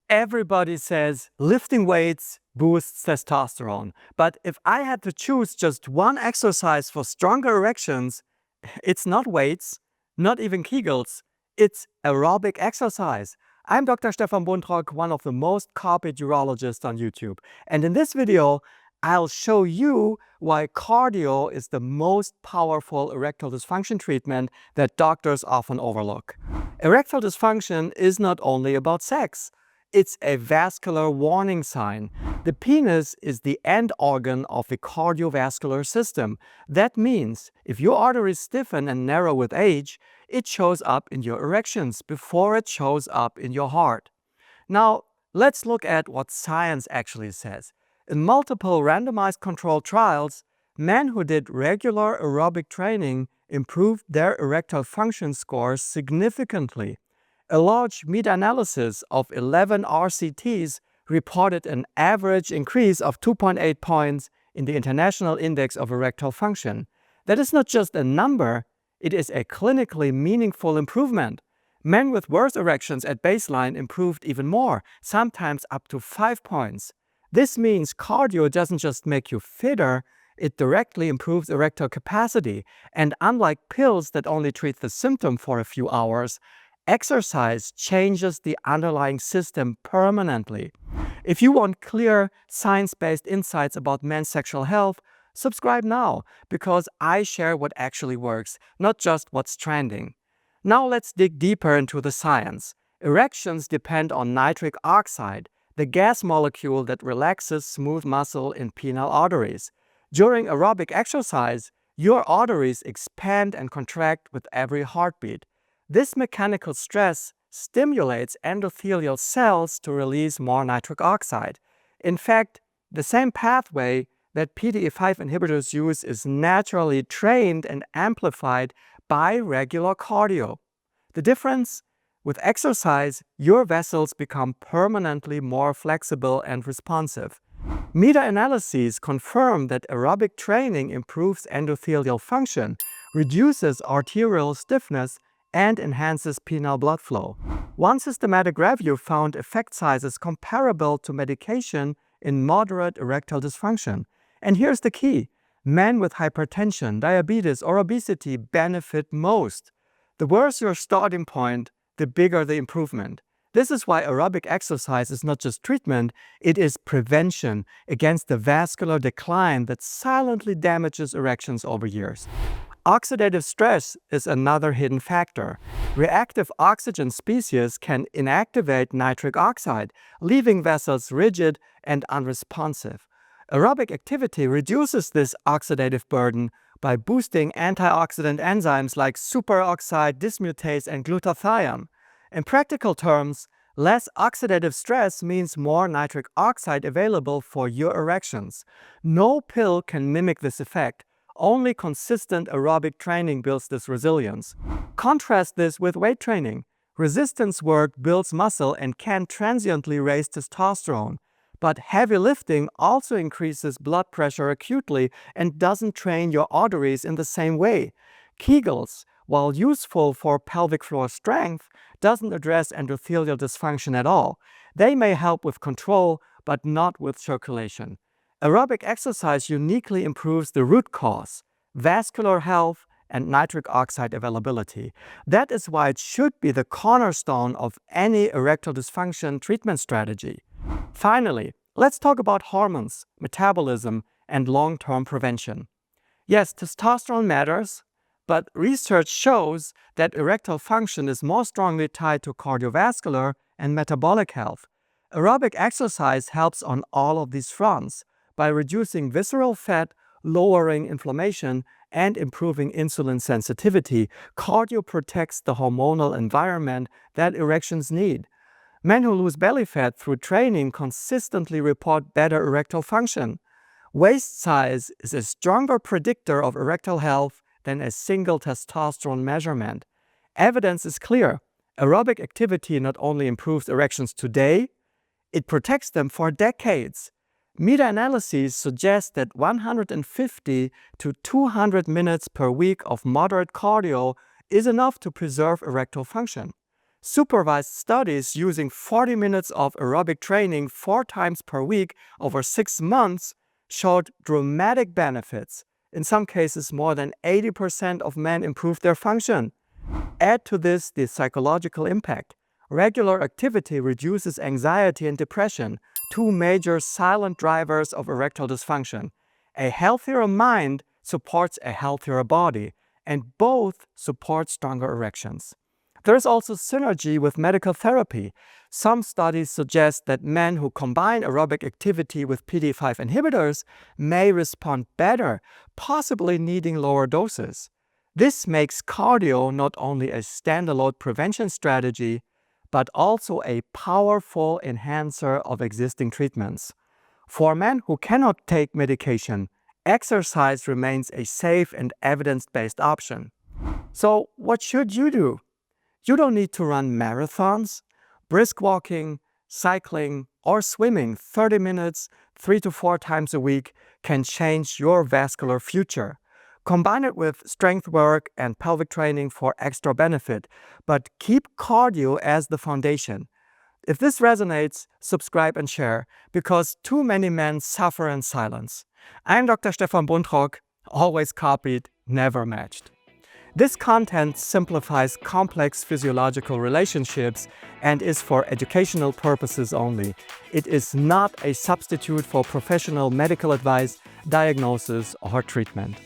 Everybody says lifting weights boosts testosterone, but if I had to choose just one exercise for stronger erections, it's not weights, not even kegels, it's aerobic exercise. I'm Dr. Stefan Buntrock, one of the most copied urologists on YouTube, and in this video I'll show you why cardio is the most powerful erectile dysfunction treatment that doctors often overlook. Erectile dysfunction is not only about sex. It's a vascular warning sign. The penis is the end organ of the cardiovascular system. That means if your arteries stiffen and narrow with age, it shows up in your erections before it shows up in your heart. Now, let's look at what science actually says. In multiple randomized controlled trials, men who did regular aerobic training improved their erectile function scores significantly. A large meta-analysis of 11 RCTs reported an average increase of 2.8 points in the International Index of Erectile Function. That is not just a number, it is a clinically meaningful improvement. Men with worse erections at baseline improved even more, sometimes up to 5 points. This means cardio doesn't just make you fitter, it directly improves erectile capacity, and unlike pills that only treat the symptom for a few hours, exercise changes the underlying system permanently. If you want clear, science-based insights about men's sexual health, subscribe now, because I share what actually works, not just what's trending. Now let's dig deeper into the science. Erections depend on nitric oxide, the gas molecule that relaxes smooth muscle in penile arteries. During aerobic exercise, your arteries expand and contract with every heartbeat. This mechanical stress stimulates endothelial cells to release more nitric oxide. In fact, the same pathway that PDE5 inhibitors use is naturally trained and amplified by regular cardio. The difference? With exercise, your vessels become permanently more flexible and responsive. Meta-analyses confirm that aerobic training improves endothelial function, reduces arterial stiffness, and enhances penile blood flow. One systematic review found effect sizes comparable to medication in moderate erectile dysfunction. And here's the key. Men with hypertension, diabetes, or obesity benefit most. The worse your starting point, the bigger the improvement. This is why aerobic exercise is not just treatment, it is prevention against the vascular decline that silently damages erections over years. Oxidative stress is another hidden factor. Reactive oxygen species can inactivate nitric oxide, leaving vessels rigid and unresponsive. Aerobic activity reduces this oxidative burden by boosting antioxidant enzymes like superoxide dismutase and glutathione. In practical terms, less oxidative stress means more nitric oxide available for your erections. No pill can mimic this effect. Only consistent aerobic training builds this resilience. Contrast this with weight training. Resistance work builds muscle and can transiently raise testosterone. But heavy lifting also increases blood pressure acutely and doesn't train your arteries in the same way. Kegels, while useful for pelvic floor strength, doesn't address endothelial dysfunction at all. They may help with control, but not with circulation. Aerobic exercise uniquely improves the root cause, vascular health, and nitric oxide availability. That is why it should be the cornerstone of any erectile dysfunction treatment strategy. Finally, let's talk about hormones, metabolism, and long-term prevention. Yes, testosterone matters, but research shows that erectile function is more strongly tied to cardiovascular and metabolic health. Aerobic exercise helps on all of these fronts by reducing visceral fat, lowering inflammation, and improving insulin sensitivity. Cardio protects the hormonal environment that erections need. Men who lose belly fat through training consistently report better erectile function. Waist size is a stronger predictor of erectile health than a single testosterone measurement. Evidence is clear. Aerobic activity not only improves erections today, it protects them for decades. Meta-analyses suggest that 150 to 200 minutes per week of moderate cardio is enough to preserve erectile function. Supervised studies using 40 minutes of aerobic training 4 times per week over 6 months showed dramatic benefits. In some cases, more than 80% of men improved their function. Add to this the psychological impact. Regular activity reduces anxiety and depression, 2 major silent drivers of erectile dysfunction. A healthier mind supports a healthier body, and both support stronger erections. There is also synergy with medical therapy. Some studies suggest that men who combine aerobic activity with PDE5 inhibitors may respond better, possibly needing lower doses. This makes cardio not only a standalone prevention strategy, but also a powerful enhancer of existing treatments. For men who cannot take medication, exercise remains a safe and evidence-based option. So what should you do? You don't need to run marathons. Brisk walking, cycling, or swimming 30 minutes 3 to 4 times a week can change your vascular future. Combine it with strength work and pelvic training for extra benefit, but keep cardio as the foundation. If this resonates, subscribe and share, because too many men suffer in silence. I'm Dr. Stefan Buntrock, always copied, never matched. This content simplifies complex physiological relationships and is for educational purposes only. It is not a substitute for professional medical advice, diagnosis, or treatment.